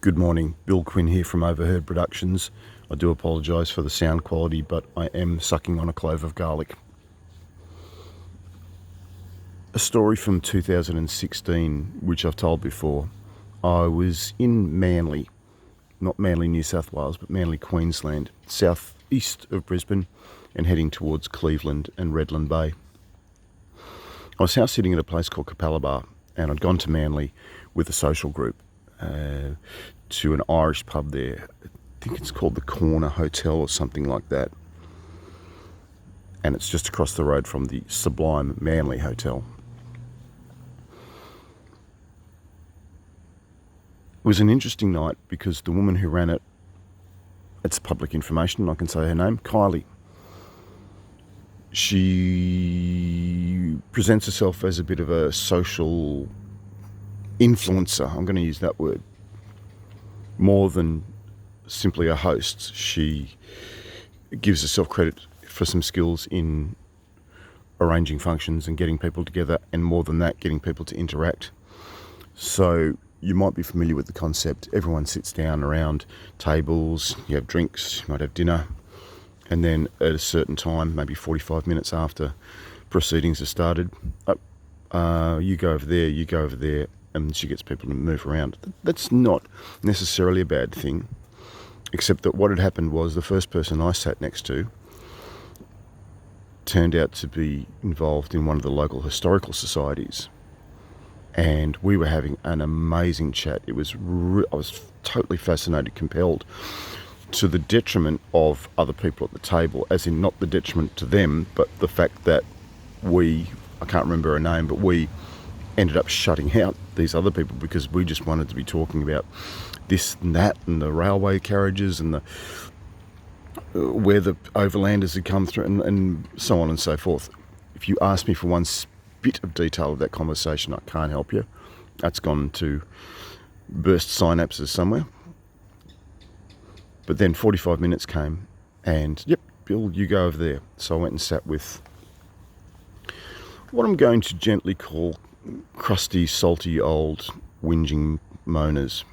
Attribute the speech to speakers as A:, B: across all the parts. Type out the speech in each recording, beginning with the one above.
A: Good morning, Bill Quinn here from Overheard Productions. I do apologise for the sound quality, but I am sucking on a clove of garlic. A story from 2016, which I've told before. I was in Manly, not Manly, New South Wales, but Manly, Queensland, southeast of Brisbane, and heading towards Cleveland and Redland Bay. I was house sitting at a place called Capella, and I'd gone to Manly with a social group to an Irish pub there. I think it's called the Corner Hotel or something like that. And it's just across the road from the sublime Manly Hotel. It was an interesting night because the woman who ran it, it's public information, I can say her name, Kylie. She presents herself as a bit of a social influencer, I'm going to use that word, more than simply a host. She gives herself credit for some skills in arranging functions and getting people together, and more than that, getting people to interact. So you might be familiar with the concept. Everyone sits down around tables, you have drinks, you might have dinner, and then at a certain time, maybe 45 minutes after proceedings have started, you go over there, you go over there, and she gets people to move around. That's not necessarily a bad thing, except that what had happened was the first person I sat next to turned out to be involved in one of the local historical societies, and we were having an amazing chat. It was I was totally fascinated, compelled, to the detriment of other people at the table, as in not the detriment to them, but the fact that I can't remember her name, but we ended up shutting out these other people because we just wanted to be talking about this and that and the railway carriages and where the overlanders had come through and so on and so forth. If you ask me for one bit of detail of that conversation, I can't help you. That's gone to burst synapses somewhere. But then 45 minutes came and, yep, Bill, you go over there. So I went and sat with what I'm going to gently call crusty, salty, old, whinging moaners.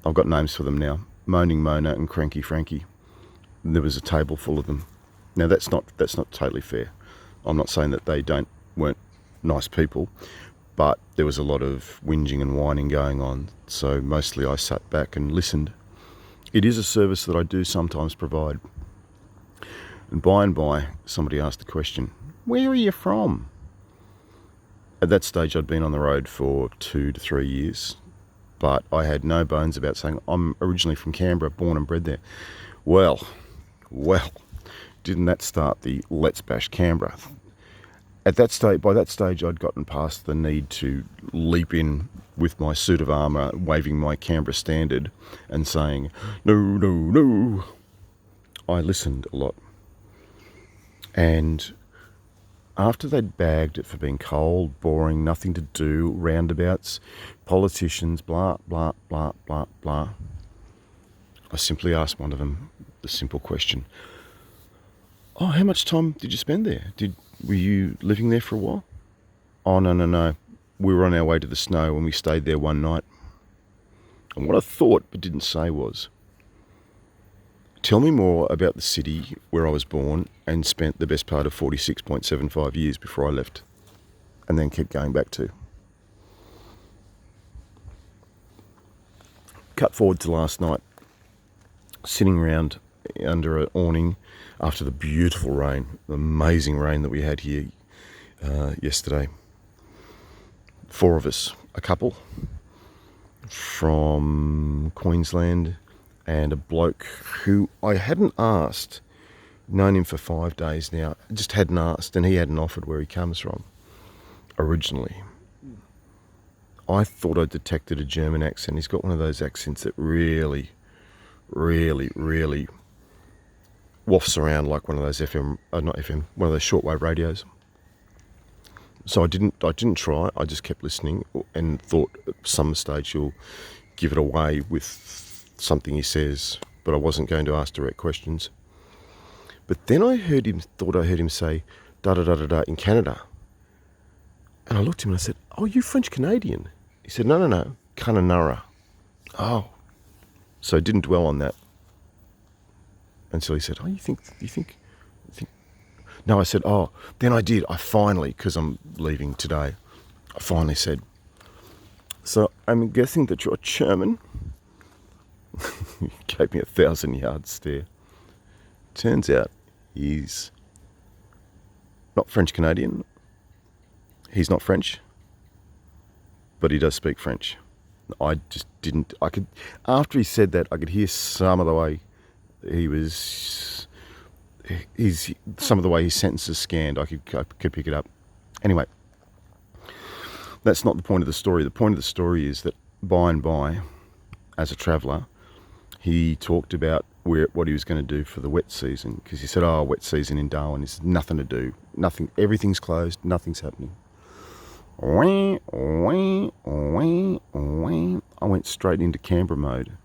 A: I've got names for them now. Moaning Mona and Cranky Frankie. And there was a table full of them. Now that's not totally fair. I'm not saying that they weren't nice people, but there was a lot of whinging and whining going on. So mostly I sat back and listened. It is a service that I do sometimes provide. And by, somebody asked the question, "Where are you from?" At that stage, I'd been on the road for 2 to 3 years, but I had no bones about saying I'm originally from Canberra, born and bred there. Well, didn't that start the let's bash Canberra? By that stage, I'd gotten past the need to leap in with my suit of armour, waving my Canberra standard and saying, "No, no, no." I listened a lot. And after they'd bagged it for being cold, boring, nothing to do, roundabouts, politicians, blah, blah, blah, blah, blah, I simply asked one of them the simple question, "Oh, how much time did you spend there? Were you living there for a while?" "Oh, no. We were on our way to the snow and we stayed there one night." And what I thought but didn't say was, "Tell me more about the city where I was born and spent the best part of 46.75 years before I left," and then kept going back to. Cut forward to last night, sitting around under an awning after the beautiful rain, the amazing rain that we had here yesterday. 4 of us, a couple from Queensland, and a bloke who I hadn't asked, known him for 5 days now, just hadn't asked, and he hadn't offered where he comes from originally. I thought I detected a German accent. He's got one of those accents that really, really, really wafts around like one of those one of those shortwave radios. So I didn't try. I just kept listening and thought at some stage you'll give it away with something he says, but I wasn't going to ask direct questions. But then I thought I heard him say da da da da da in Canada. And I looked at him and I said, "Oh, you French Canadian?" He said, No, Kununurra. Oh, So didn't dwell on that until he said, "Oh, you think?" No, I said, "Oh." Then I did. I finally, because I'm leaving today, I finally said, "So I'm guessing that you're German." He gave me a 1,000-yard stare. Turns out he's not French Canadian. He's not French, but he does speak French. I just didn't. I could, after he said that, I could hear some of the way some of the way his sentences scanned. I could pick it up. Anyway, that's not the point of the story. The point of the story is that by and by, as a traveller, he talked about what he was going to do for the wet season, because he said, "Oh, wet season in Darwin is nothing to do. Nothing. Everything's closed. Nothing's happening." I went straight into Canberra mode,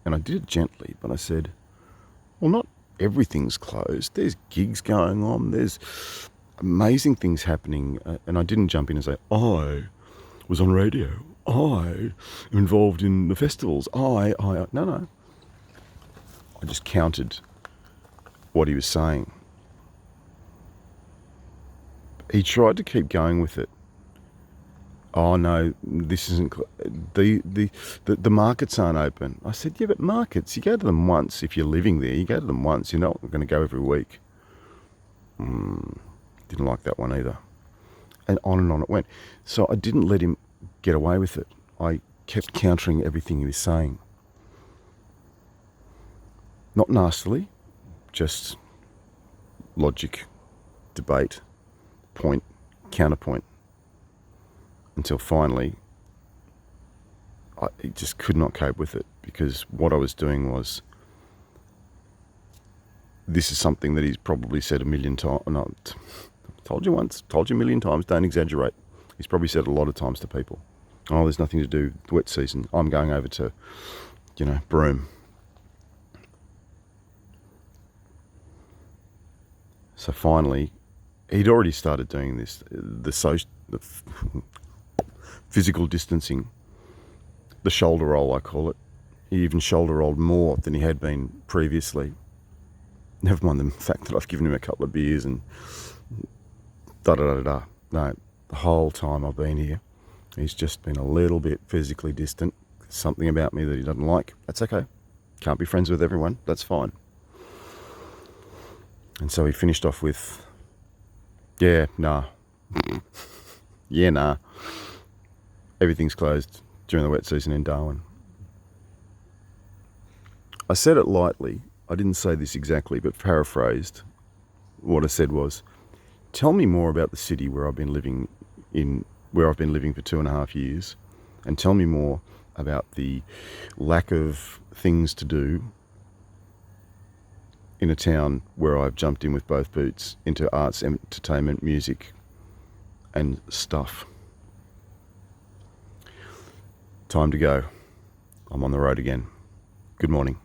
A: and I did it gently, but I said, "Well, not everything's closed. There's gigs going on. There's amazing things happening." And I didn't jump in and say, "I was on radio. I am involved in the festivals. No. I just countered what he was saying. He tried to keep going with it. "Oh no, this isn't. The markets aren't open." I said, "Yeah, but markets, you go to them once. If you're living there, you go to them once. You're not going to go every week." Didn't like that one either. And on it went. So I didn't let him get away with it. I kept countering everything he was saying. Not nastily, just logic, debate, point, counterpoint. Until finally, I just could not cope with it, because what I was doing was, this is something that he's probably said a million times. No, told you once, told you a million times, don't exaggerate. He's probably said it a lot of times to people. "Oh, there's nothing to do with the wet season. I'm going over to, Broome." So finally, he'd already started doing this, the physical distancing, the shoulder roll, I call it. He even shoulder rolled more than he had been previously. Never mind the fact that I've given him a couple of beers and da-da-da-da-da. No, the whole time I've been here, he's just been a little bit physically distant. Something about me that he doesn't like. That's okay. Can't be friends with everyone. That's fine. And so he finished off with, "Yeah, nah. Yeah, nah. Everything's closed during the wet season in Darwin." I said it lightly. I didn't say this exactly, but paraphrased. What I said was, "Tell me more about the city where I've been living for 2.5 years, and tell me more about the lack of things to do in a town where I've jumped in with both boots into arts, entertainment, music, and stuff. Time to go. I'm on the road again. Good morning."